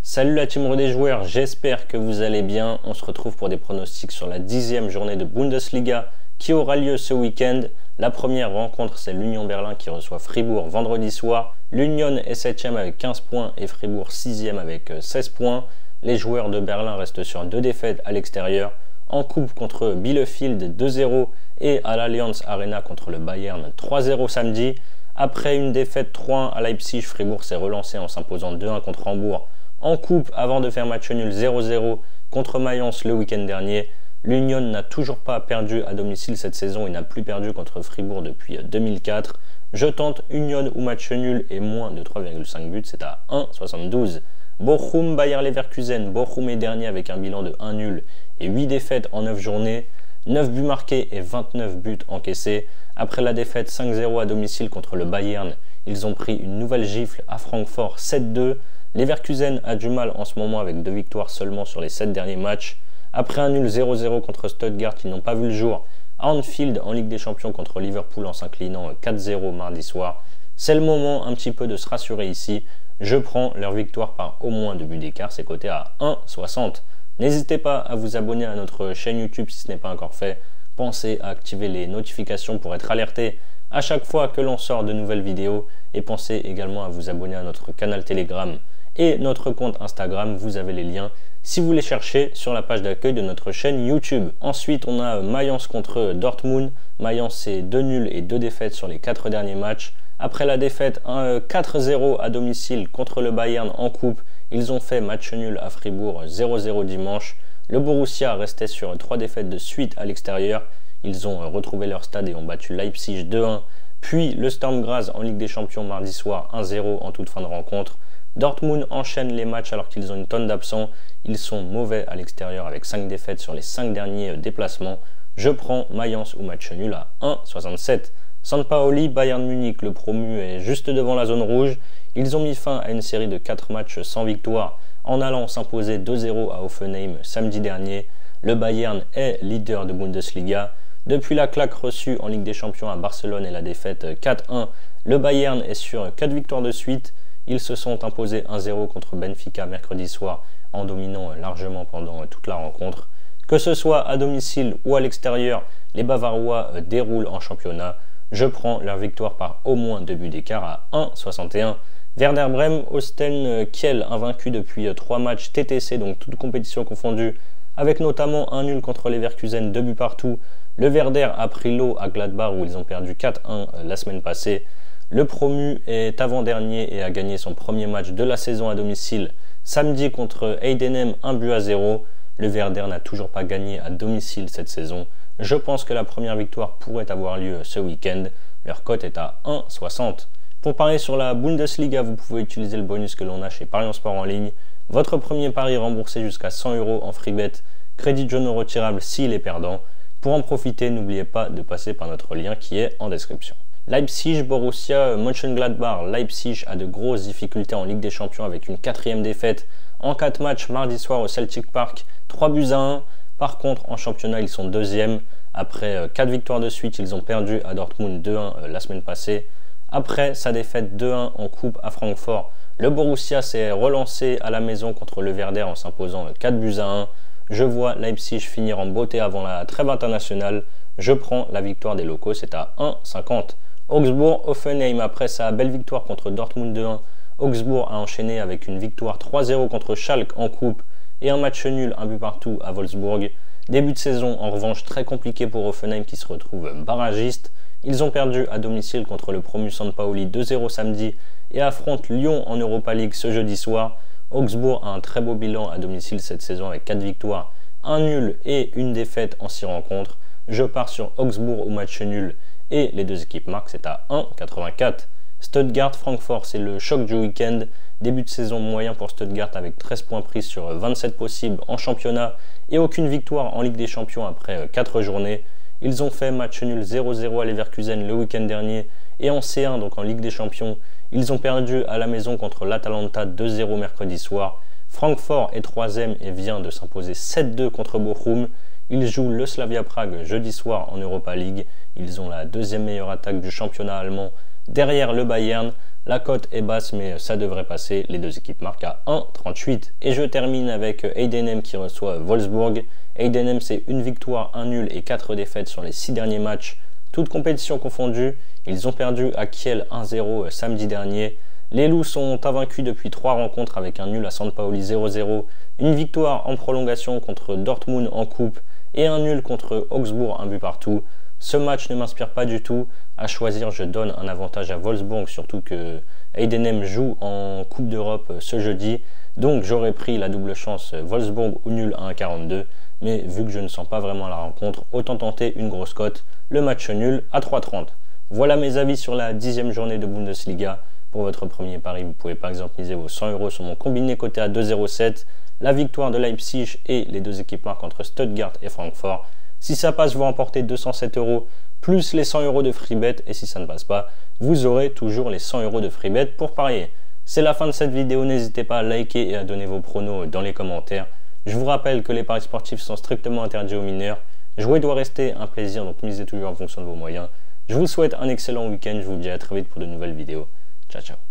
Salut la team des joueurs, j'espère que vous allez bien. On se retrouve pour des pronostics sur la 10e journée de Bundesliga qui aura lieu ce week-end. La première rencontre, c'est l'Union Berlin qui reçoit Fribourg vendredi soir. L'Union est 7e avec 15 points et Fribourg 6e avec 16 points. Les joueurs de Berlin restent sur 2 défaites à l'extérieur. En coupe contre Bielefeld 2-0 et à l'Allianz Arena contre le Bayern 3-0 samedi. Après une défaite 3-1 à Leipzig, Fribourg s'est relancé en s'imposant 2-1 contre Hambourg en coupe avant de faire match nul 0-0 contre Mayence le week-end dernier. L'Union n'a toujours pas perdu à domicile cette saison et n'a plus perdu contre Fribourg depuis 2004. Je tente Union ou match nul et moins de 3,5 buts, c'est à 1,72. Bochum, Bayer Leverkusen. Bochum est dernier avec un bilan de 1 nul et 8 défaites en 9 journées. 9 buts marqués et 29 buts encaissés. Après la défaite 5-0 à domicile contre le Bayern, ils ont pris une nouvelle gifle à Francfort 7-2. Leverkusen a du mal en ce moment avec 2 victoires seulement sur les 7 derniers matchs. Après un nul 0-0 contre Stuttgart, ils n'ont pas vu le jour à Anfield en Ligue des Champions contre Liverpool en s'inclinant 4-0 mardi soir. C'est le moment un petit peu de se rassurer ici. Je prends leur victoire par au moins 2 buts d'écart, c'est coté à 1,60. N'hésitez pas à vous abonner à notre chaîne YouTube si ce n'est pas encore fait. Pensez à activer les notifications pour être alerté à chaque fois que l'on sort de nouvelles vidéos. Et pensez également à vous abonner à notre canal Telegram et notre compte Instagram. Vous avez les liens si vous les cherchez sur la page d'accueil de notre chaîne YouTube. Ensuite, on a Mayence contre Dortmund. Mayence, c'est 2 nuls et 2 défaites sur les 4 derniers matchs. Après la défaite 4-0 à domicile contre le Bayern en coupe, ils ont fait match nul à Fribourg 0-0 dimanche. Le Borussia restait sur 3 défaites de suite à l'extérieur. Ils ont retrouvé leur stade et ont battu Leipzig 2-1. Puis le Sturm Graz en Ligue des Champions mardi soir 1-0 en toute fin de rencontre. Dortmund enchaîne les matchs alors qu'ils ont une tonne d'absents. Ils sont mauvais à l'extérieur avec 5 défaites sur les 5 derniers déplacements. Je prends Mayence ou match nul à 1,67. Sampaoli, Bayern Munich, le promu est juste devant la zone rouge. Ils ont mis fin à une série de 4 matchs sans victoire en allant s'imposer 2-0 à Hoffenheim samedi dernier. Le Bayern est leader de Bundesliga. Depuis la claque reçue en Ligue des Champions à Barcelone et la défaite 4-1, le Bayern est sur 4 victoires de suite. Ils se sont imposés 1-0 contre Benfica mercredi soir en dominant largement pendant toute la rencontre. Que ce soit à domicile ou à l'extérieur, les Bavarois déroulent en championnat. Je prends leur victoire par au moins 2 buts d'écart à 1,61. Werder Bremen, Holstein Kiel, invaincu depuis 3 matchs TTC, donc toute compétition confondue, avec notamment un nul contre Leverkusen, 2 buts partout. Le Werder a pris l'eau à Gladbach où ils ont perdu 4-1 la semaine passée. Le promu est avant-dernier et a gagné son premier match de la saison à domicile samedi contre Heidenheim 1-0. Le Werder n'a toujours pas gagné à domicile cette saison. Je pense que la première victoire pourrait avoir lieu ce week-end. Leur cote est à 1,60. Pour parier sur la Bundesliga, vous pouvez utiliser le bonus que l'on a chez Parions Sport en ligne. Votre premier pari remboursé jusqu'à 100 € en freebet. Crédit jaune retirable s'il est perdant. Pour en profiter, n'oubliez pas de passer par notre lien qui est en description. Leipzig, Borussia Mönchengladbach. Leipzig a de grosses difficultés en Ligue des Champions avec une 4e défaite en 4 matchs mardi soir au Celtic Park, 3-1. Par contre, en championnat, ils sont 2e. Après 4 victoires de suite, ils ont perdu à Dortmund 2-1 la semaine passée. Après sa défaite 2-1 en coupe à Francfort, le Borussia s'est relancé à la maison contre le Werder en s'imposant 4-1. Je vois Leipzig finir en beauté avant la trêve internationale. Je prends la victoire des locaux, c'est à 1,50. Augsbourg, Hoffenheim, après sa belle victoire contre Dortmund 2-1, Augsbourg a enchaîné avec une victoire 3-0 contre Schalke en coupe et un match nul, 1 but partout à Wolfsburg. Début de saison en revanche très compliqué pour Hoffenheim qui se retrouve barragiste. Ils ont perdu à domicile contre le promu Sampaoli 2-0 samedi et affrontent Lyon en Europa League ce jeudi soir. Augsbourg a un très beau bilan à domicile cette saison avec 4 victoires, 1 nul et une défaite en 6 rencontres. Je pars sur Augsbourg au match nul et les deux équipes marquent, c'est à 1,84. Stuttgart-Francfort, c'est le choc du week-end. Début de saison moyen pour Stuttgart avec 13 points pris sur 27 possibles en championnat et aucune victoire en Ligue des Champions après 4 journées. Ils ont fait match nul 0-0 à Leverkusen le week-end dernier et en C1, donc en Ligue des Champions, ils ont perdu à la maison contre l'Atalanta 2-0 mercredi soir. Francfort est 3e et vient de s'imposer 7-2 contre Bochum. Ils jouent le Slavia Prague jeudi soir en Europa League. Ils ont la 2e meilleure attaque du championnat allemand derrière le Bayern. La cote est basse mais ça devrait passer. Les deux équipes marquent à 1,38. Et je termine avec Heidenheim qui reçoit Wolfsburg. Heidenheim, c'est une victoire, un nul et 4 défaites sur les 6 derniers matchs. Toutes compétitions confondues. Ils ont perdu à Kiel 1-0 samedi dernier. Les Loups sont invaincus depuis 3 rencontres avec un nul à San Paoli 0-0, une victoire en prolongation contre Dortmund en coupe et un nul contre Augsbourg, un but partout. Ce match ne m'inspire pas du tout. À choisir, je donne un avantage à Wolfsburg, surtout que Heidenheim joue en Coupe d'Europe ce jeudi. Donc j'aurais pris la double chance Wolfsburg ou nul à 1,42. Mais vu que je ne sens pas vraiment la rencontre, autant tenter une grosse cote, le match nul à 3,30. Voilà mes avis sur la 10e journée de Bundesliga. Pour votre premier pari, vous pouvez par exemple miser vos 100 € sur mon combiné coté à 2,07, la victoire de Leipzig et les deux équipes marquent entre Stuttgart et Francfort. Si ça passe, vous remportez 207 € plus les 100 € de freebet, et si ça ne passe pas, vous aurez toujours les 100 € de freebet pour parier. C'est la fin de cette vidéo, n'hésitez pas à liker et à donner vos pronos dans les commentaires. Je vous rappelle que les paris sportifs sont strictement interdits aux mineurs. Jouer doit rester un plaisir, donc misez toujours en fonction de vos moyens. Je vous souhaite un excellent week-end, je vous dis à très vite pour de nouvelles vidéos. Ciao, ciao.